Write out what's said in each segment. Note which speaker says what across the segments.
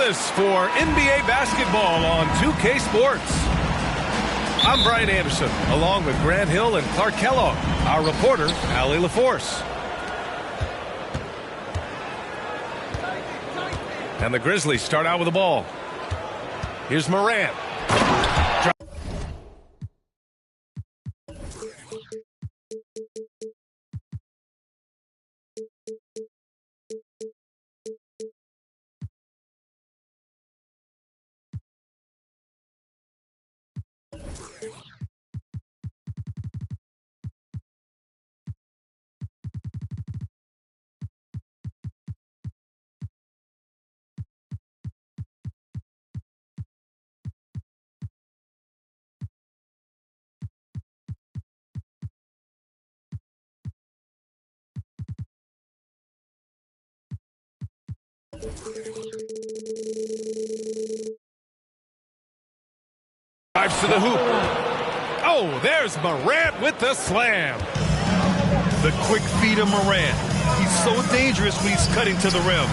Speaker 1: analysts for NBA basketball on 2K Sports. I'm Brian Anderson, along with Grant Hill and Clark Kellogg, our reporter, Allie LaForce. And the Grizzlies start out with the ball. Here's Morant. Drives to the hoop. Oh, there's Morant with the slam.
Speaker 2: The quick feet of Morant. He's so dangerous when he's cutting to the rim.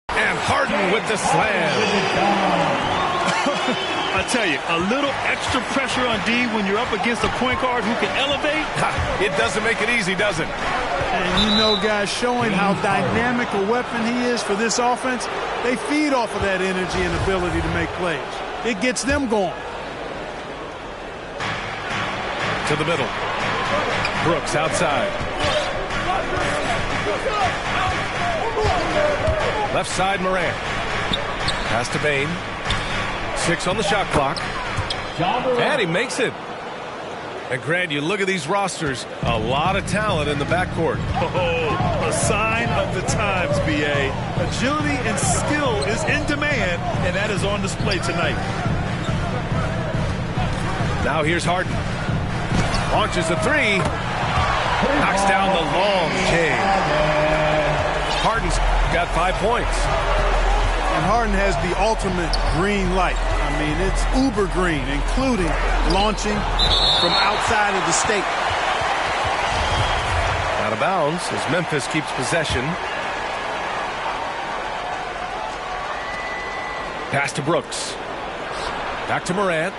Speaker 1: And Harden with the slam.
Speaker 2: I tell you, a little extra pressure on D when you're up against a point guard who can elevate.
Speaker 1: It doesn't make it easy, does it?
Speaker 3: And you know, guys, showing how dynamic a weapon he is for this offense, they feed off of that energy and ability to make plays. It gets them going.
Speaker 1: To the middle. Brooks outside. Left side, Morant. Pass to Bane. 6 on the shot clock. And he makes it. And Grant, you look at these rosters, a lot of talent in the backcourt.
Speaker 2: Oh, a sign of the times, B.A. Agility and skill is in demand, and that is on display tonight.
Speaker 1: Now here's Harden. Launches a 3. Knocks down the long chain. Harden's got 5 points.
Speaker 3: And Harden has the ultimate green light. I mean, it's uber green, including launching from outside of the state.
Speaker 1: Out of bounds as Memphis keeps possession. Pass to Brooks. Back to Morant.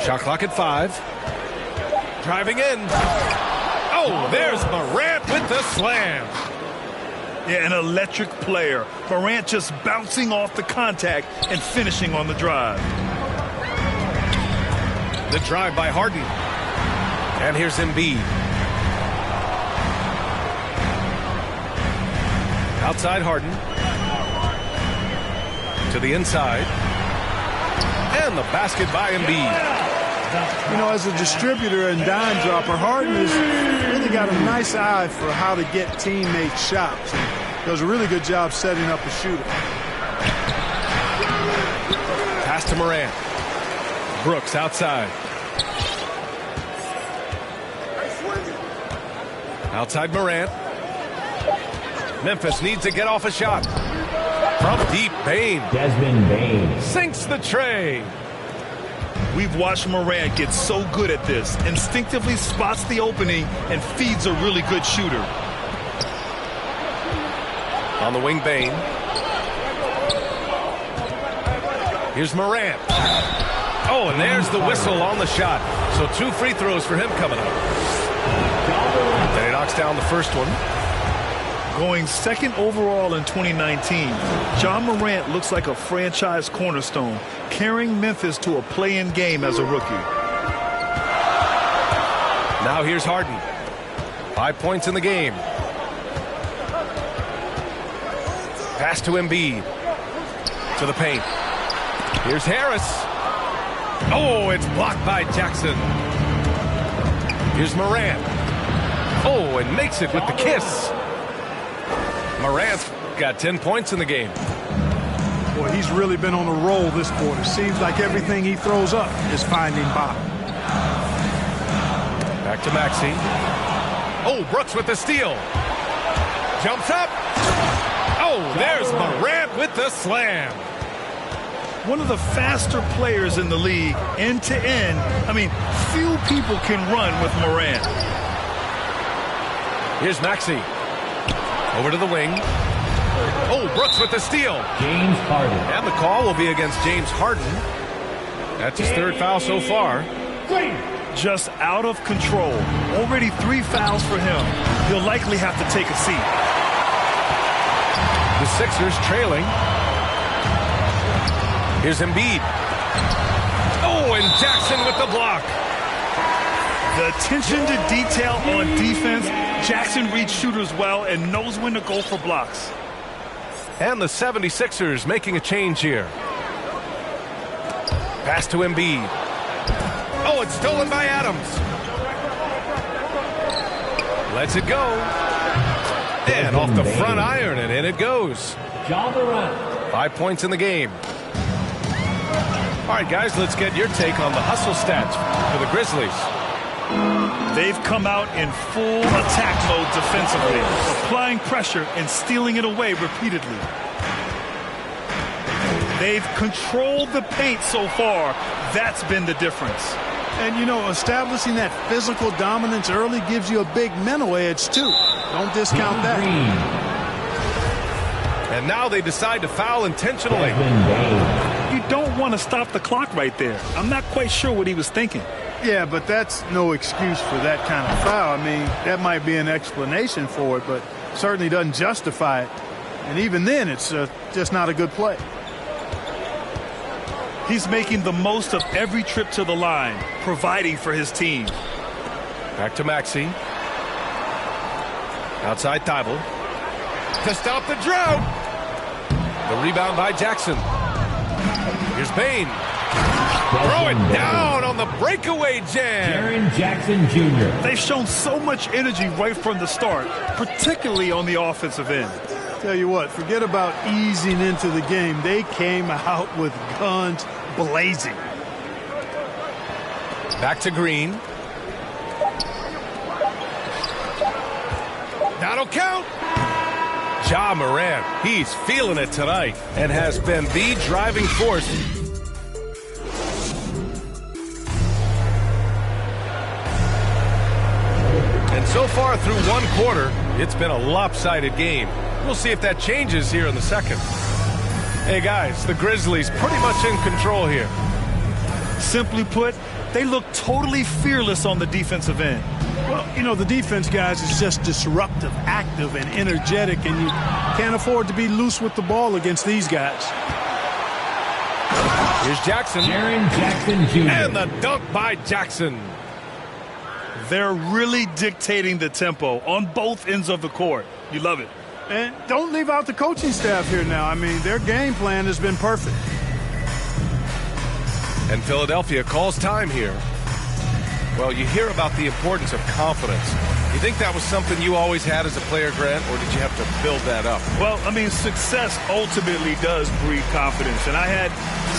Speaker 1: Shot clock at 5. Driving in. Oh, there's Morant with the slam.
Speaker 2: Yeah, an electric player. Morant just bouncing off the contact and finishing on the drive.
Speaker 1: The drive by Harden. And here's Embiid. Outside Harden. To the inside. And the basket by Embiid.
Speaker 3: You know, as a distributor and dime dropper, Harden has really got a nice eye for how to get teammates shots. And does a really good job setting up a shooter.
Speaker 1: Pass to Morant. Brooks outside. Outside Morant. Memphis needs to get off a shot. From deep, Bane.
Speaker 4: Desmond Bane
Speaker 1: Sinks the tray.
Speaker 2: We've watched Morant get so good at this. Instinctively spots the opening and feeds a really good shooter.
Speaker 1: On the wing, Bane. Here's Morant. Oh, and there's the whistle on the shot. So 2 free throws for him coming up. And he knocks down the first one.
Speaker 2: Going second overall in 2019, John Morant looks like a franchise cornerstone, carrying Memphis to a play-in game as a rookie.
Speaker 1: Now here's Harden. 5 points in the game. Pass to Embiid. To the paint. Here's Harris. Oh, it's blocked by Jackson. Here's Morant. Oh, and makes it with the kiss. Morant's got 10 points in the game.
Speaker 3: Boy, he's really been on a roll this quarter. Seems like everything he throws up is finding bottom.
Speaker 1: Back to Maxey. Oh, Brooks with the steal. Jumps up. Oh, there's Morant with the slam.
Speaker 2: One of the faster players in the league, end to end. I mean, few people can run with Morant.
Speaker 1: Here's Maxey. Over to the wing. Oh, Brooks with the steal.
Speaker 4: James Harden.
Speaker 1: And the call will be against James Harden. That's his 3rd foul so far.
Speaker 2: Just out of control. Already 3 fouls for him. He'll likely have to take a seat.
Speaker 1: The Sixers trailing. Here's Embiid. Oh, and Jackson with the block.
Speaker 2: The attention to detail on defense. Jackson reads shooters well and knows when to go for blocks.
Speaker 1: And the 76ers making a change here. Pass to Embiid. Oh, it's stolen by Adams. Lets it go. And off the front iron, and in it goes. 5 points in the game. All right, guys, let's get your take on the hustle stats for the Grizzlies.
Speaker 2: They've come out in full attack mode defensively, applying pressure and stealing it away repeatedly. They've controlled the paint so far. That's been the difference.
Speaker 3: And, you know, establishing that physical dominance early gives you a big mental edge, too. Don't discount that.
Speaker 1: And now they decide to foul intentionally.
Speaker 2: You don't want to stop the clock right there. I'm not quite sure what he was thinking.
Speaker 3: Yeah, but that's no excuse for that kind of foul. I mean, that might be an explanation for it, but certainly doesn't justify it. And even then, it's just not a good play.
Speaker 2: He's making the most of every trip to the line, providing for his team.
Speaker 1: Back to Maxey. Outside Thibault. To stop the drought. The rebound by Jackson. Here's Bane. Throw it down on the breakaway jam.
Speaker 4: Jaren Jackson Jr.
Speaker 2: They've shown so much energy right from the start, particularly on the offensive end.
Speaker 3: Tell you what, forget about easing into the game. They came out with guns blazing.
Speaker 1: Back to Green. That'll count. Ja Morant, he's feeling it tonight and has been the driving force. And so far through one quarter, it's been a lopsided game. We'll see if that changes here in the second. Hey guys, the Grizzlies pretty much in control here.
Speaker 2: Simply put, they look totally fearless on the defensive end.
Speaker 3: Well, you know, the defense, guys, is just disruptive, active, and energetic, and you can't afford to be loose with the ball against these guys.
Speaker 1: Here's Jackson.
Speaker 4: Jaren Jackson Jr.
Speaker 1: And the dunk by Jackson.
Speaker 2: They're really dictating the tempo on both ends of the court. You love it.
Speaker 3: And don't leave out the coaching staff here now. I mean, their game plan has been perfect.
Speaker 1: And Philadelphia calls time here. Well, you hear about the importance of confidence. You think that was something you always had as a player, Grant, or did you have to build that up?
Speaker 2: Well, I mean, success ultimately does breed confidence. And I had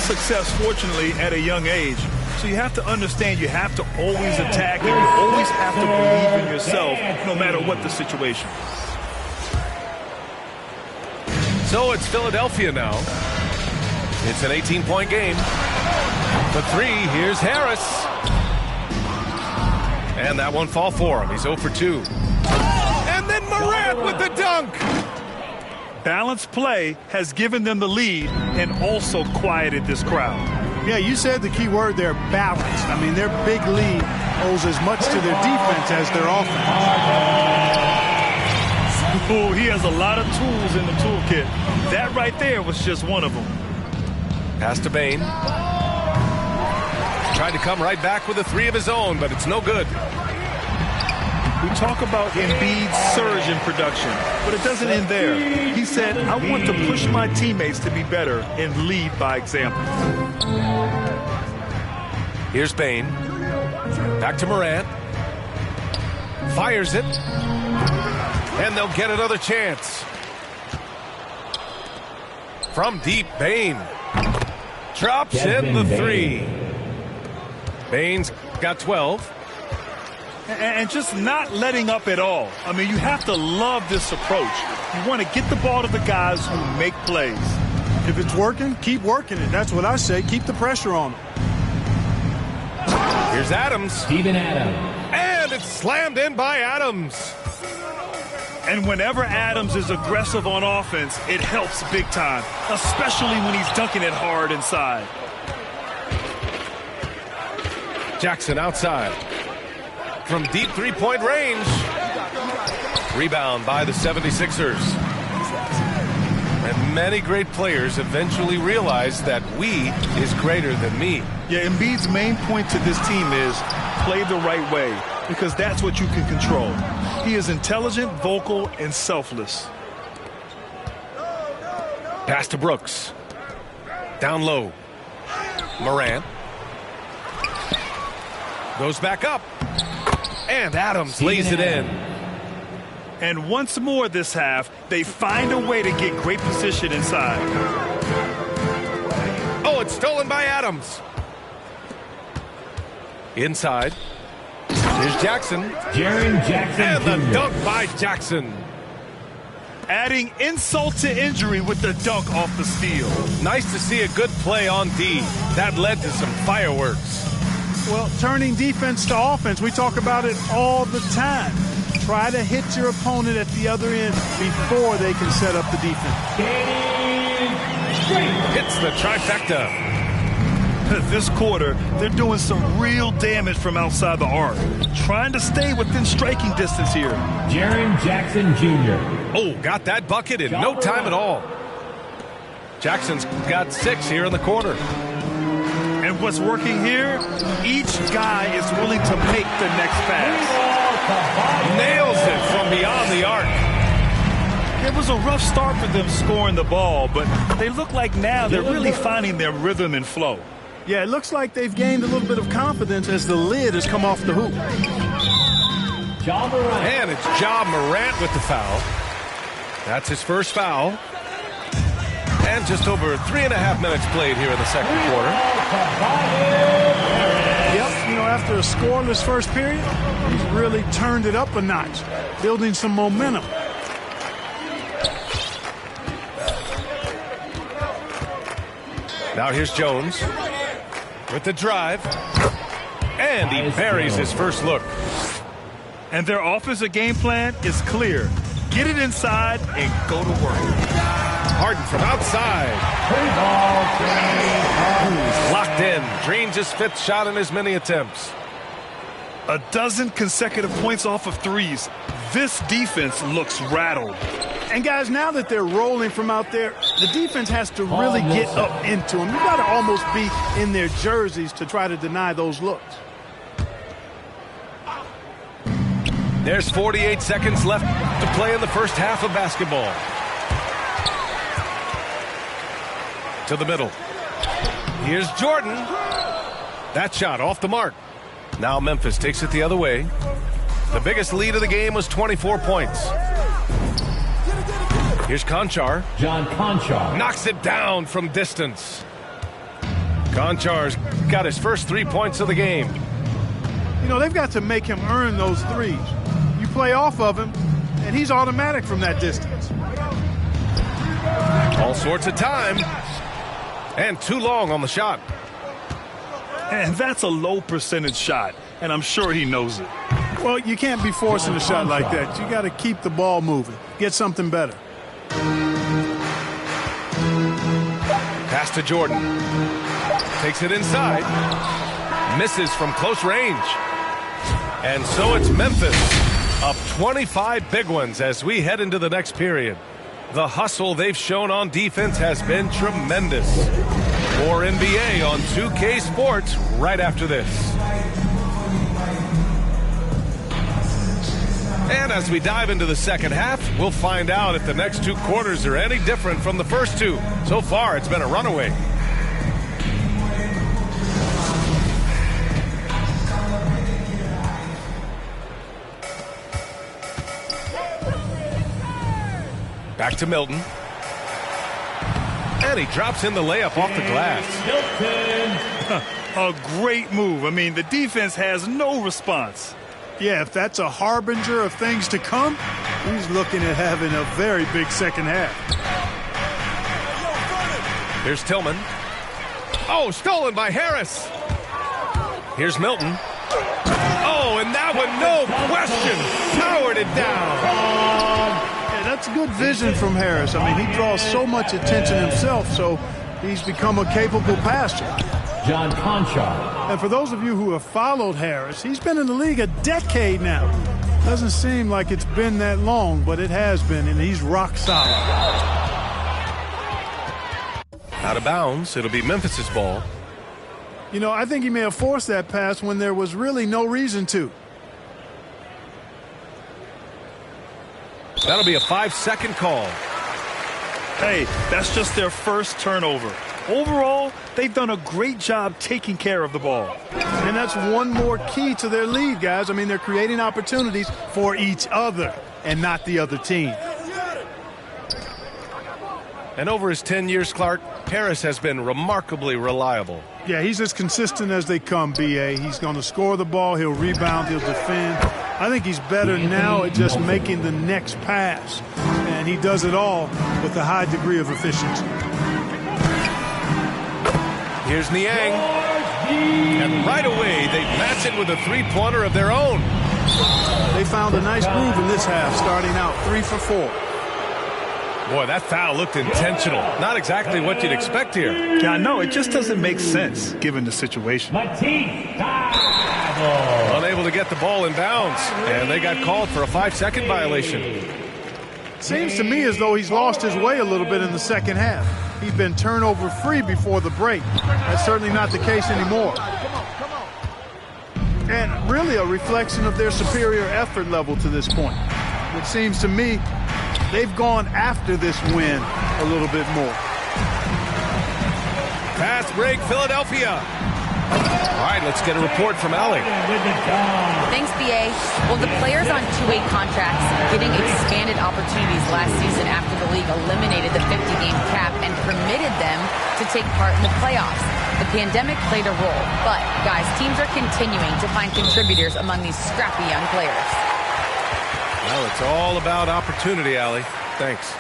Speaker 2: success, fortunately, at a young age. So you have to understand you have to always attack and you always have to believe in yourself no matter what the situation.
Speaker 1: So it's Philadelphia now. It's an 18-point game. The three, here's Harris. And that one fall for him. He's 0 for 2. And then Morant with the dunk.
Speaker 2: Balanced play has given them the lead and also quieted this crowd.
Speaker 3: Yeah, you said the key word there, balanced. I mean, their big lead owes as much to their defense as their offense.
Speaker 2: Oh, he has a lot of tools in the toolkit. That right there was just one of them.
Speaker 1: Pass to Bain. Tried to come right back with a three of his own, but it's no good.
Speaker 2: We talk about Embiid's surge in production, but it doesn't end there. He said, I want to push my teammates to be better and lead by example.
Speaker 1: Here's Bain. Back to Morant. Fires it. And they'll get another chance. From deep, Bain. Drops in the three. Bain's got 12.
Speaker 2: And just not letting up at all. I mean, you have to love this approach. You want to get the ball to the guys who make plays.
Speaker 3: If it's working, keep working it. That's what I say. Keep the pressure on them.
Speaker 1: Here's Adams.
Speaker 4: Steven Adams.
Speaker 1: And it's slammed in by Adams.
Speaker 2: And whenever Adams is aggressive on offense, it helps big time, especially when he's dunking it hard inside.
Speaker 1: Jackson outside. From deep three-point range. Rebound by the 76ers. And many great players eventually realize that we is greater than me.
Speaker 2: Yeah, Embiid's main point to this team is play the right way, because that's what you can control. He is intelligent, vocal, and selfless.
Speaker 1: Pass to Brooks. Down low. Morant. Goes back up. And Adams lays it in.
Speaker 2: And once more this half, they find a way to get great position inside.
Speaker 1: Oh, it's stolen by Adams. Inside. Here's Jackson.
Speaker 4: Jaren Jackson
Speaker 1: And the
Speaker 4: Jr.
Speaker 1: dunk by Jackson.
Speaker 2: Adding insult to injury with the dunk off the steal.
Speaker 1: Nice to see a good play on D. That led to some fireworks.
Speaker 3: Well, turning defense to offense, we talk about it all the time. Try to hit your opponent at the other end before they can set up the defense.
Speaker 1: Hits the trifecta.
Speaker 2: This quarter, they're doing some real damage from outside the arc. Trying to stay within striking distance here.
Speaker 4: Jaren Jackson Jr.
Speaker 1: Oh, got that bucket in no time at all. Jackson's got 6 here in the quarter.
Speaker 2: And what's working here, each guy is willing to make the next pass.
Speaker 1: Nails it from beyond the arc.
Speaker 2: It was a rough start for them scoring the ball, but they look like now they're really finding their rhythm and flow.
Speaker 3: Yeah, it looks like they've gained a little bit of confidence as the lid has come off the hoop.
Speaker 4: Ja Morant.
Speaker 1: And it's Ja Morant with the foul. That's his first foul. And just over 3.5 minutes played here in the second quarter.
Speaker 3: Yep, you know, after a scoreless first period, he's really turned it up a notch, building some momentum.
Speaker 1: Now here's Jones with the drive. And he buries his first look.
Speaker 2: And their offensive game plan is clear. Get it inside and go to work.
Speaker 1: Harden from outside. Locked in. Drains his 5th shot in as many attempts.
Speaker 2: A dozen consecutive points off of threes. This defense looks rattled.
Speaker 3: And guys, now that they're rolling from out there, the defense has to really get up into them. You got to almost be in their jerseys to try to deny those looks.
Speaker 1: There's 48 seconds left to play in the first half of basketball. To the middle. Here's Jordan. That shot off the mark. Now Memphis takes it the other way. The biggest lead of the game was 24 points. Here's Conchar.
Speaker 4: John Conchar.
Speaker 1: Knocks it down from distance. Conchar's got his first 3 points of the game.
Speaker 3: You know, they've got to make him earn those threes. You play off of him, and he's automatic from that distance.
Speaker 1: All sorts of time. And too long on the shot.
Speaker 2: And that's a low percentage shot, and I'm sure he knows it.
Speaker 3: Well, you can't be forcing a shot like that. You got to keep the ball moving. Get something better.
Speaker 1: Pass to Jordan. Takes it inside. Misses from close range. And so it's Memphis up 25 big ones as we head into the next period. The hustle they've shown on defense has been tremendous. More NBA on 2K Sports right after this. And as we dive into the second half, we'll find out if the next two quarters are any different from the first two. So far, it's been a runaway. Back to Milton. And he drops in the layup off the glass.
Speaker 2: A great move. I mean, the defense has no response.
Speaker 3: Yeah, if that's a harbinger of things to come, he's looking at having a very big second half.
Speaker 1: Here's Tillman. Oh, stolen by Harris. Here's Milton. Oh, and that one, no question, powered it down.
Speaker 3: Yeah, that's good vision from Harris. I mean, he draws so much attention himself, so he's become a capable passer.
Speaker 4: John Conchar.
Speaker 3: And for those of you who have followed Harris, he's been in the league a decade now. Doesn't seem like it's been that long, but it has been, and he's rock solid.
Speaker 1: Out of bounds. It'll be Memphis's ball.
Speaker 3: You know, I think he may have forced that pass when there was really no reason to.
Speaker 1: That'll be a 5-second call.
Speaker 2: Hey, that's just their first turnover. Overall, they've done a great job taking care of the ball.
Speaker 3: And that's one more key to their lead, guys. I mean, they're creating opportunities for each other and not the other team.
Speaker 1: And over his 10 years, Clark, Harris has been remarkably reliable.
Speaker 3: Yeah, he's as consistent as they come, B.A. He's going to score the ball, he'll rebound, he'll defend. I think he's better now at just making the next pass. And he does it all with a high degree of efficiency.
Speaker 1: Here's Niang. And right away, they match it with a three-pointer of their own.
Speaker 3: They found a nice groove in this half, starting out 3 for 4.
Speaker 1: Boy, that foul looked intentional. Not exactly what you'd expect here.
Speaker 2: Yeah, I know. It just doesn't make sense given the situation.
Speaker 1: Unable to get the ball in bounds. And they got called for a 5-second violation.
Speaker 3: Seems to me as though he's lost his way a little bit in the second half. He'd been turnover free before the break. That's certainly not the case anymore. And really a reflection of their superior effort level to this point. It seems to me they've gone after this win a little bit more.
Speaker 1: Fast break, Philadelphia. All right, let's get a report from Allie.
Speaker 5: Thanks, B.A. Well, the players on two-way contracts getting expanded opportunities last season after the league eliminated the 50-game cap and permitted them to take part in the playoffs. The pandemic played a role, but, guys, teams are continuing to find contributors among these scrappy young players.
Speaker 1: Well, it's all about opportunity, Allie. Thanks.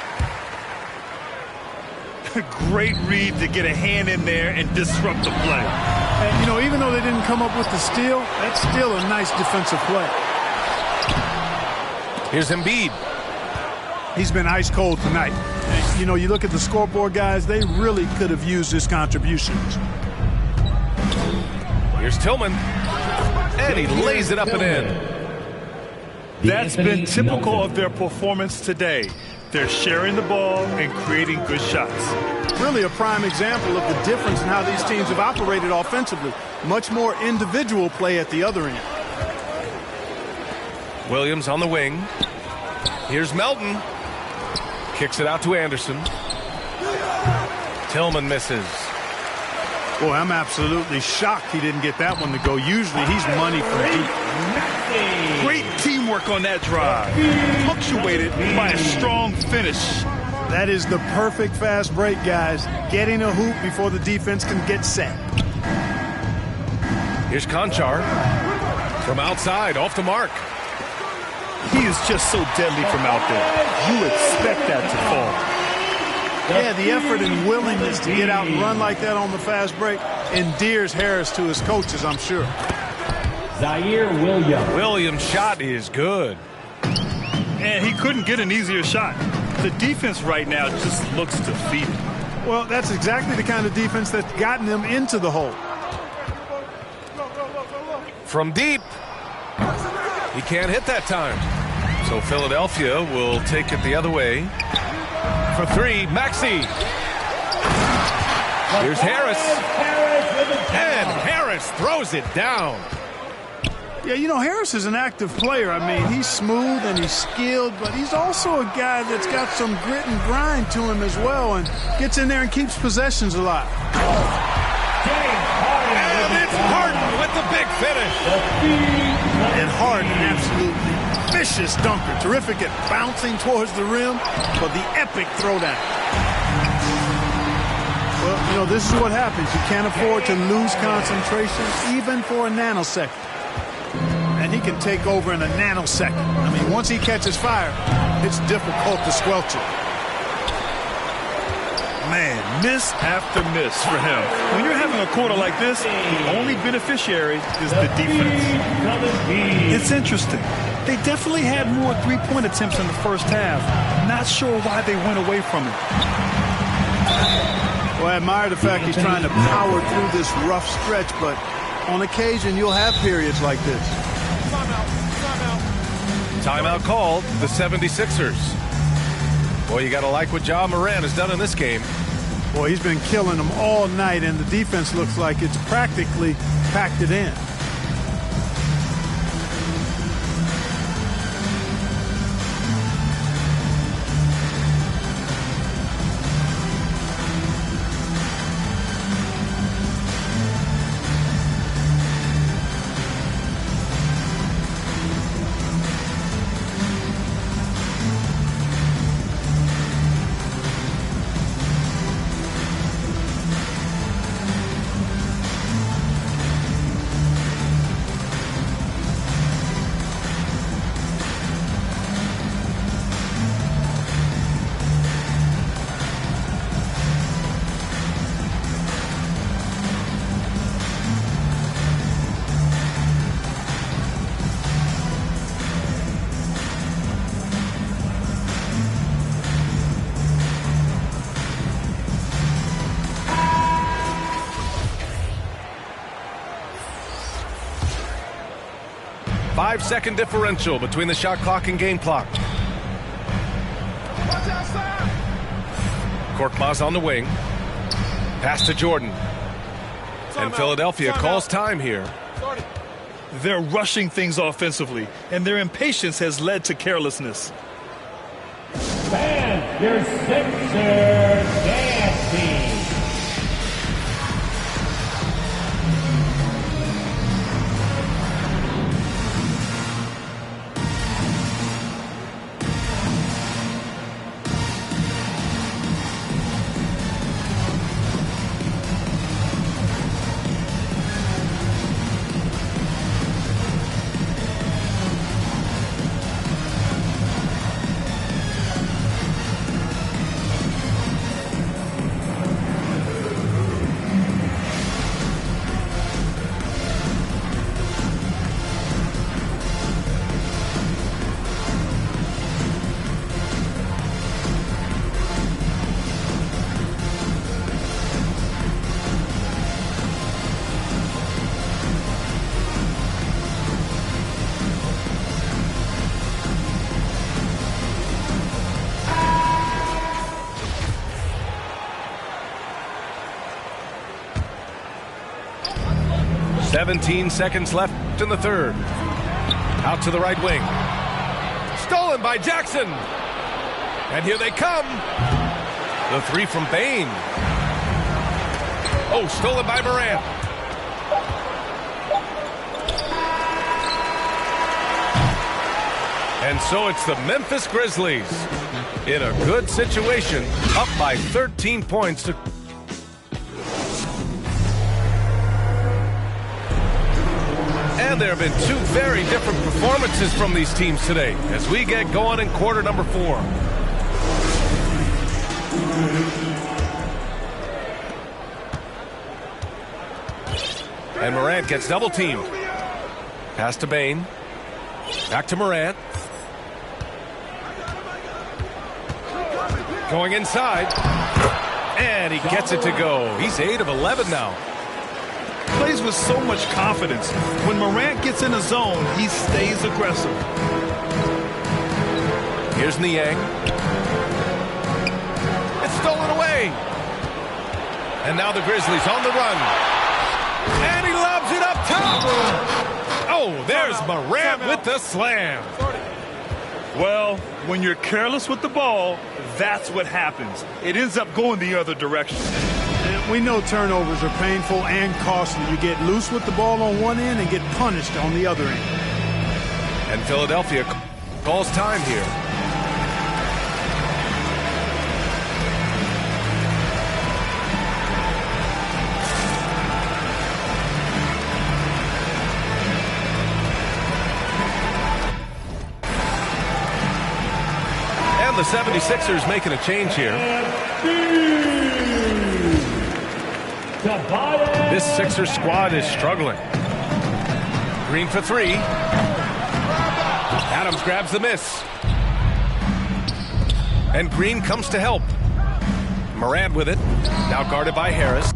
Speaker 2: Great read to get a hand in there and disrupt the play.
Speaker 3: And, you know, even though they didn't come up with the steal, that's still a nice defensive play.
Speaker 1: Here's Embiid.
Speaker 3: He's been ice cold tonight. And, you know, you look at the scoreboard, guys, they really could have used his contributions.
Speaker 1: Here's Tillman. And he lays it up and in.
Speaker 2: That's been typical of their performance today. They're sharing the ball and creating good shots.
Speaker 3: Really a prime example of the difference in how these teams have operated offensively. Much more individual play at the other end.
Speaker 1: Williams on the wing. Here's Melton. Kicks it out to Anderson. Tillman misses.
Speaker 3: Boy, I'm absolutely shocked he didn't get that one to go. Usually he's money from deep.
Speaker 2: Great teamwork on that drive. Punctuated by a strong finish.
Speaker 3: That is the perfect fast break, guys. Getting a hoop before the defense can get set.
Speaker 1: Here's Conchar. From outside, off the mark.
Speaker 2: He is just so deadly from out there. You expect that to fall.
Speaker 3: Yeah, the effort and willingness to get out and run like that on the fast break endears Harris to his coaches, I'm sure.
Speaker 4: Zaire Williams.
Speaker 1: Williams' shot is good.
Speaker 2: And he couldn't get an easier shot. The defense right now just looks defeated.
Speaker 3: Well, that's exactly the kind of defense that's gotten them into the hole.
Speaker 1: From deep. He can't hit that time. So Philadelphia will take it the other way. For three, Maxey. Here's Harris. And Harris throws it down.
Speaker 3: Yeah, you know, Harris is an active player. I mean, he's smooth and he's skilled, but he's also a guy that's got some grit and grind to him as well and gets in there and keeps possessions alive.
Speaker 1: And it's Harden with the big finish.
Speaker 3: And Harden, absolutely vicious dunker. Terrific at bouncing towards the rim, but the epic throwdown. Well, you know, this is what happens. You can't afford to lose concentration even for a nanosecond. And he can take over in a nanosecond. I mean, once he catches fire, it's difficult to squelch it.
Speaker 2: Man, miss after miss for him. When you're having a quarter like this, the only beneficiary is the defense. It's interesting. They definitely had more three-point attempts in the first half. Not sure why they went away from it.
Speaker 3: Well, I admire the fact he's trying to power through this rough stretch, but on occasion you'll have periods like this.
Speaker 1: Timeout called, the 76ers. Boy, you got to like what Ja Morant has done in this game.
Speaker 3: Boy, he's been killing them all night, and the defense looks like it's practically packed it in.
Speaker 1: Five-second differential between the shot clock and game clock. Korkmaz on the wing. Pass to Jordan. And Philadelphia calls time here.
Speaker 2: They're rushing things offensively, and their impatience has led to carelessness.
Speaker 4: Fans, your Sixers dancing.
Speaker 1: "17 seconds left in the third. Out to the right wing. Stolen by Jackson. And here they come. The three from Bane. Oh, stolen by Morant. And so it's the Memphis Grizzlies in a good situation, up by 13 points to... And there have been two very different performances from these teams today as we get going in quarter number 4. And Morant gets double teamed. Pass to Bane. Back to Morant. Going inside. And he gets it to go. He's 8 of 11 now.
Speaker 2: Plays with so much confidence. When Morant gets in the zone, he stays aggressive.
Speaker 1: Here's Niang. It's stolen away. And now the Grizzlies on the run. And he lobs it up top. Oh, there's Morant with the slam.
Speaker 2: Well, when you're careless with the ball, that's what happens. It ends up going the other direction.
Speaker 3: We know turnovers are painful and costly. You get loose with the ball on one end and get punished on the other end.
Speaker 1: And Philadelphia calls time here. And the 76ers making a change here. This Sixers squad is struggling. Green for 3. Adams grabs the miss. And Green comes to help. Morant with it. Now guarded by Harris.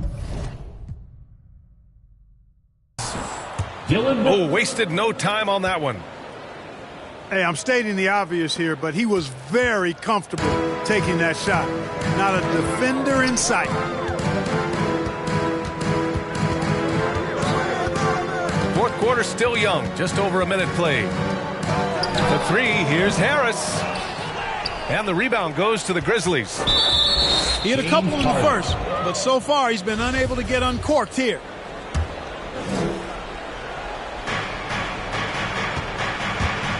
Speaker 1: Oh, wasted no time on that one.
Speaker 3: Hey, I'm stating the obvious here, but he was very comfortable taking that shot. Not a defender in sight.
Speaker 1: Fourth quarter still young, just over a minute played. The 3, here's Harris. And the rebound goes to the Grizzlies.
Speaker 3: He had a couple in the first, but so far he's been unable to get uncorked here.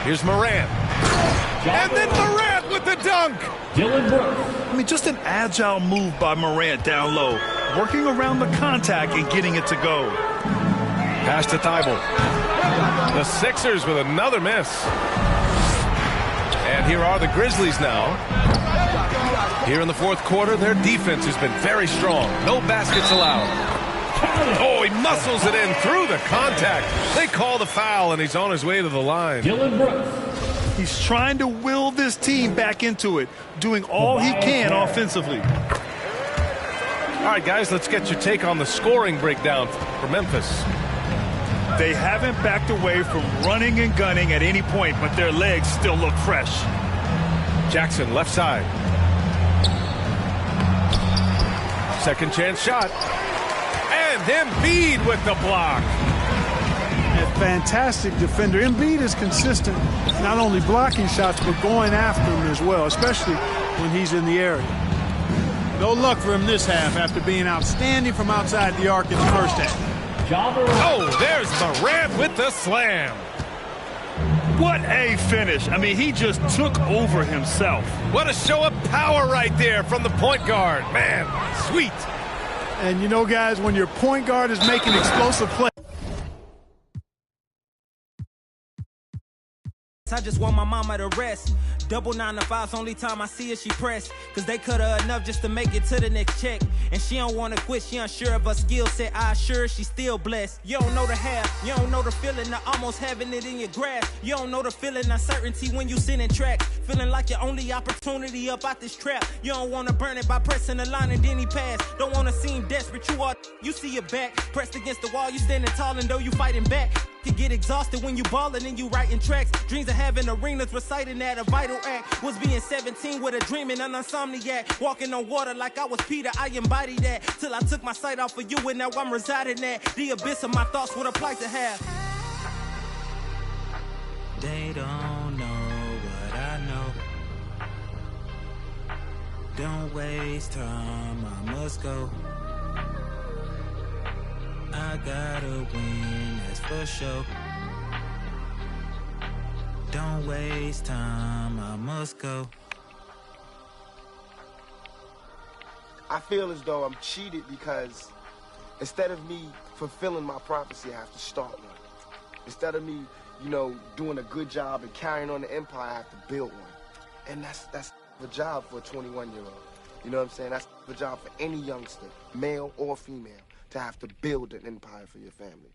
Speaker 1: Here's Morant. And then Morant with the dunk.
Speaker 2: I mean, just an agile move by Morant down low, working around the contact and getting it to go.
Speaker 1: Pass to Thibault. The Sixers with another miss. And here are the Grizzlies now. Here in the fourth quarter, their defense has been very strong. No baskets allowed. Oh, he muscles it in through the contact. They call the foul, and he's on his way to the line.
Speaker 2: He's trying to will this team back into it, doing all he can offensively.
Speaker 1: All right, guys, let's get your take on the scoring breakdown for Memphis.
Speaker 2: They haven't backed away from running and gunning at any point, but their legs still look fresh.
Speaker 1: Jackson, left side. Second chance shot. And Embiid with the block.
Speaker 3: A fantastic defender. Embiid is consistent, not only blocking shots, but going after them as well, especially when he's in the area. No luck for him this half after being outstanding from outside the arc in the first half.
Speaker 1: Oh, there's Morant with the slam.
Speaker 2: What a finish. I mean, he just took over himself.
Speaker 1: What a show of power right there from the point guard. Man, sweet.
Speaker 3: And you know, guys, when your point guard is making explosive plays,
Speaker 6: I just want my mama to rest. Double 9 to 5's only time I see her she pressed. Cause they cut her enough just to make it to the next check. And she don't wanna quit, she unsure of her skill set. I assure she's still blessed. You don't know the half, you don't know the feeling of almost having it in your grasp. You don't know the feeling uncertainty when you sending tracks. Feeling like your only opportunity up out this trap. You don't wanna burn it by pressing the line and then he pass. Don't wanna seem desperate, you see your back. Pressed against the wall, you standing tall and though you fighting back. You get exhausted when you ballin' and you writing tracks. Dreams of having arenas, reciting that a vital act. Was being 17 with a dream and an insomniac. Walking on water like I was Peter, I embodied that. Till I took my sight off of you and now I'm residing at the abyss of my thoughts, what a plight to have. They don't know what I know. Don't waste time, I must go. I gotta win, that's for sure. Don't waste time, I must go.
Speaker 7: I feel as though I'm cheated because instead of me fulfilling my prophecy, I have to start one. Instead of me, you know, doing a good job and carrying on the empire, I have to build one. And that's the job for a 21-year-old. You know what I'm saying? That's the job for any youngster, male or female, to have to build an empire for your family.